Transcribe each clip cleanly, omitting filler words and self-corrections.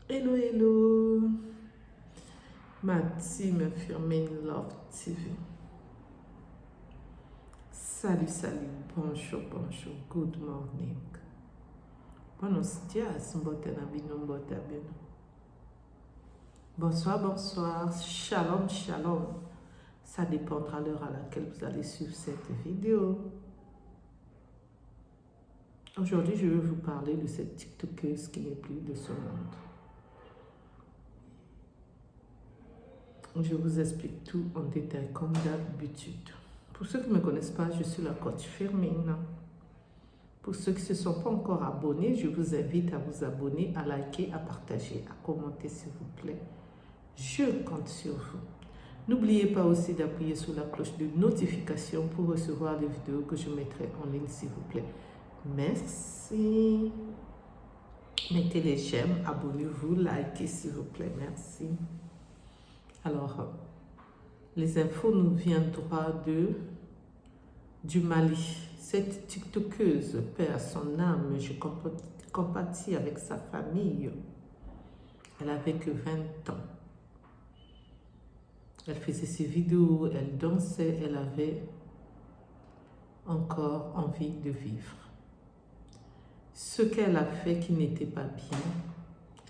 Hello, hello, ma team Firmin Love TV. Salut, salut, bonjour, bonjour, good morning. Buenos dias, bonsoir, bonsoir, shalom, shalom. Ça dépendra de l'heure à laquelle vous allez suivre cette vidéo. Aujourd'hui, je vais vous parler de cette TikTokeuse qui n'est plus de ce monde. Je vous explique tout en détail comme d'habitude. Pour ceux qui ne me connaissent pas, je suis la coach Firmin. Pour ceux qui ne se sont pas encore abonnés, je vous invite à vous abonner, à liker, à partager, à commenter s'il vous plaît. Je compte sur vous. N'oubliez pas aussi d'appuyer sur la cloche de notification pour recevoir les vidéos que je mettrai en ligne s'il vous plaît. Merci. Mettez les j'aime, abonnez-vous, likez s'il vous plaît. Merci. Alors, les infos nous viennent droit du Mali. Cette TikTokeuse perd son âme. Je compatis avec sa famille. Elle avait que 20 ans. Elle faisait ses vidéos, elle dansait, elle avait encore envie de vivre. Ce qu'elle a fait qui n'était pas bien,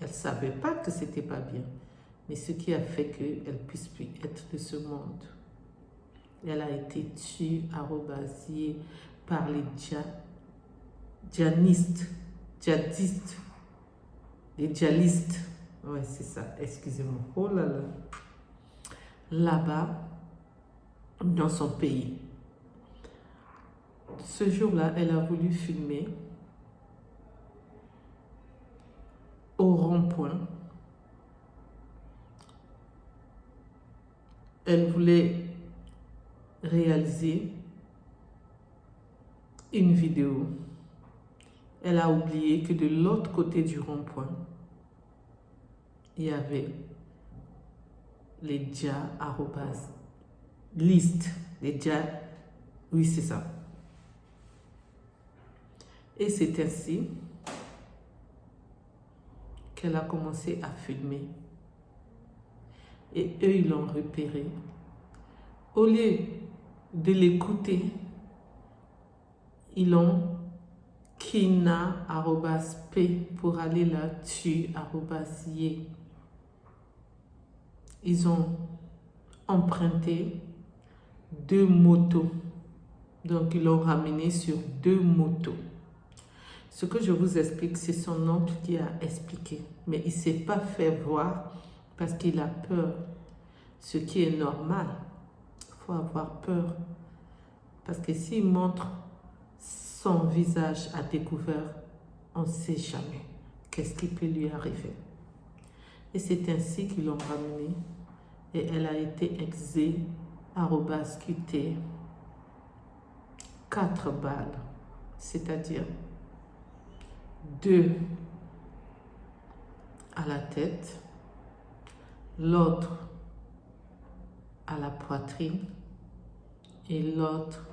elle ne savait pas que c'était pas bien. Mais ce qui a fait qu'elle puisse plus être de ce monde. Elle a été tuée, arrobasée par les djihadistes. Les djihadistes. Ouais, c'est ça, excusez-moi. Oh là là. Là-bas, dans son pays. Ce jour-là, elle a voulu filmer au rond-point. Elle voulait réaliser une vidéo. Elle a oublié que de l'autre côté du rond-point, il y avait les liste. Oui, c'est ça. Et c'est ainsi qu'elle a commencé à filmer. Et eux, ils l'ont repéré. Au lieu de l'écouter, ils l'ont kina@p pour aller la tuer @y. Ils ont emprunté 2 motos. Donc, ils l'ont ramené sur 2 motos. Ce que je vous explique, c'est son oncle qui a expliqué. Mais il ne s'est pas fait voir parce qu'il a peur. Ce qui est normal. Il faut avoir peur. Parce que s'il montre son visage à découvert, on ne sait jamais qu'est-ce qui peut lui arriver. Et c'est ainsi qu'ils l'ont ramenée. Et elle a été exé, @QT, 4 balles. C'est-à-dire 2 à la tête, l'autre à la poitrine et l'autre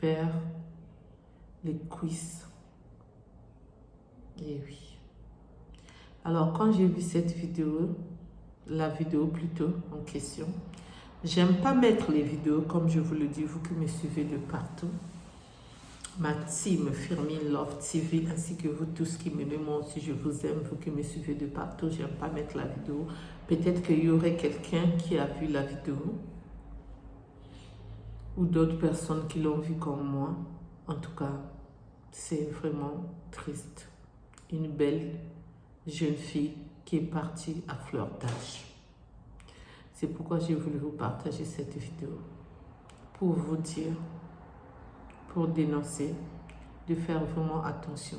vers les cuisses. Et oui. Alors, quand j'ai vu cette vidéo, la vidéo plutôt en question, j'aime pas mettre les vidéos comme je vous le dis, vous qui me suivez de partout. Ma team Firmin Love TV ainsi que vous tous qui m'aimez, moi aussi je vous aime, vous qui me suivez de partout, j'aime pas mettre la vidéo. Peut-être qu'il y aurait quelqu'un qui a vu la vidéo ou d'autres personnes qui l'ont vu comme moi. En tout cas, c'est vraiment triste. Une belle jeune fille qui est partie à fleur d'âge. C'est pourquoi j'ai voulu vous partager cette vidéo. Pour vous dire, pour dénoncer, de faire vraiment attention.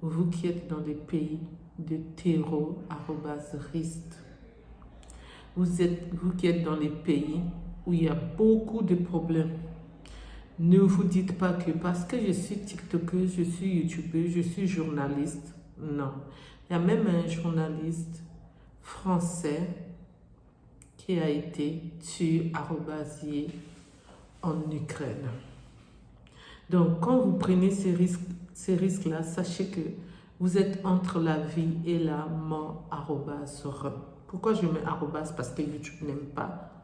Vous qui êtes dans des pays de terreau-risque. Vous qui êtes dans les pays où il y a beaucoup de problèmes. Ne vous dites pas que parce que je suis tiktokeuse, je suis youtubeuse, je suis journaliste. Non. Il y a même un journaliste français qui a été tué en Ukraine. Donc, quand vous prenez ces risques-là, sachez que Vous êtes entre la vie et la mort, arrobase. Pourquoi je mets arrobase? Parce que YouTube n'aime pas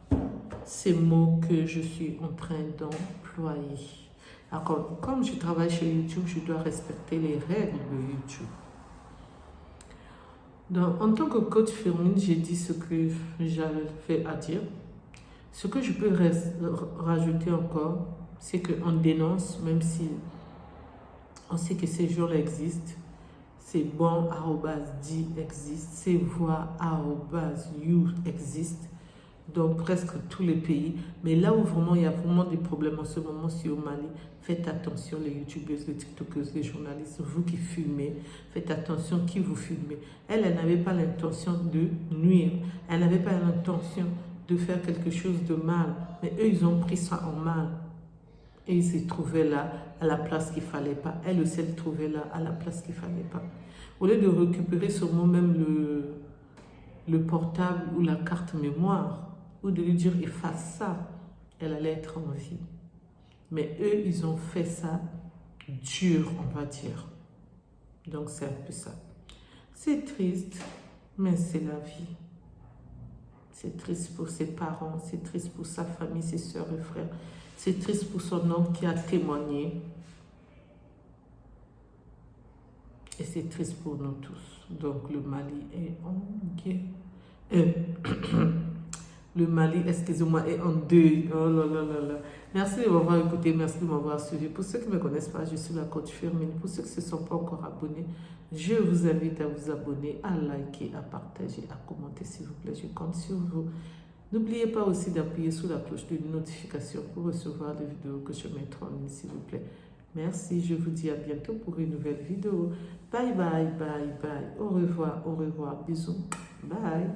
ces mots que je suis en train d'employer. Alors, comme je travaille chez YouTube, je dois respecter les règles de YouTube. Donc, en tant que coach féminine, j'ai dit ce que j'avais à dire. Ce que je peux rajouter encore, c'est qu'on dénonce, même si on sait que ces jours-là existent. Ces bons @dit existent, ces voix @you existent dans presque tous les pays. Mais là où vraiment il y a vraiment des problèmes en ce moment, c'est au Mali. Faites attention, les youtubeuses, les tiktokeuses, les journalistes, vous qui filmez, faites attention qui vous filmez. Elle n'avait pas l'intention de nuire, elle n'avait pas l'intention de faire quelque chose de mal, mais eux ils ont pris ça en mal. Et ils se trouvaient là à la place qu'il ne fallait pas. Elle aussi, elle se trouvait là à la place qu'il ne fallait pas. Au lieu de récupérer sûrement même le portable ou la carte mémoire, ou de lui dire efface ça, elle allait être en vie. Mais eux, ils ont fait ça dur, on va dire. Donc c'est un peu ça. C'est triste, mais c'est la vie. C'est triste pour ses parents, c'est triste pour sa famille, ses soeurs et frères. C'est triste pour son homme qui a témoigné. Et c'est triste pour nous tous. Donc le Mali est en guerre. Le Mali, excusez-moi, est en deuil. Oh là là là là. Merci de m'avoir écouté, merci de m'avoir suivi. Pour ceux qui ne me connaissent pas, je suis la coach féminine. Pour ceux qui ne se sont pas encore abonnés, je vous invite à vous abonner, à liker, à partager, à commenter s'il vous plaît. Je compte sur vous. N'oubliez pas aussi d'appuyer sur la cloche de notification pour recevoir les vidéos que je mettrai en ligne, s'il vous plaît. Merci, je vous dis à bientôt pour une nouvelle vidéo. Bye bye, bye bye. Au revoir, bisous. Bye.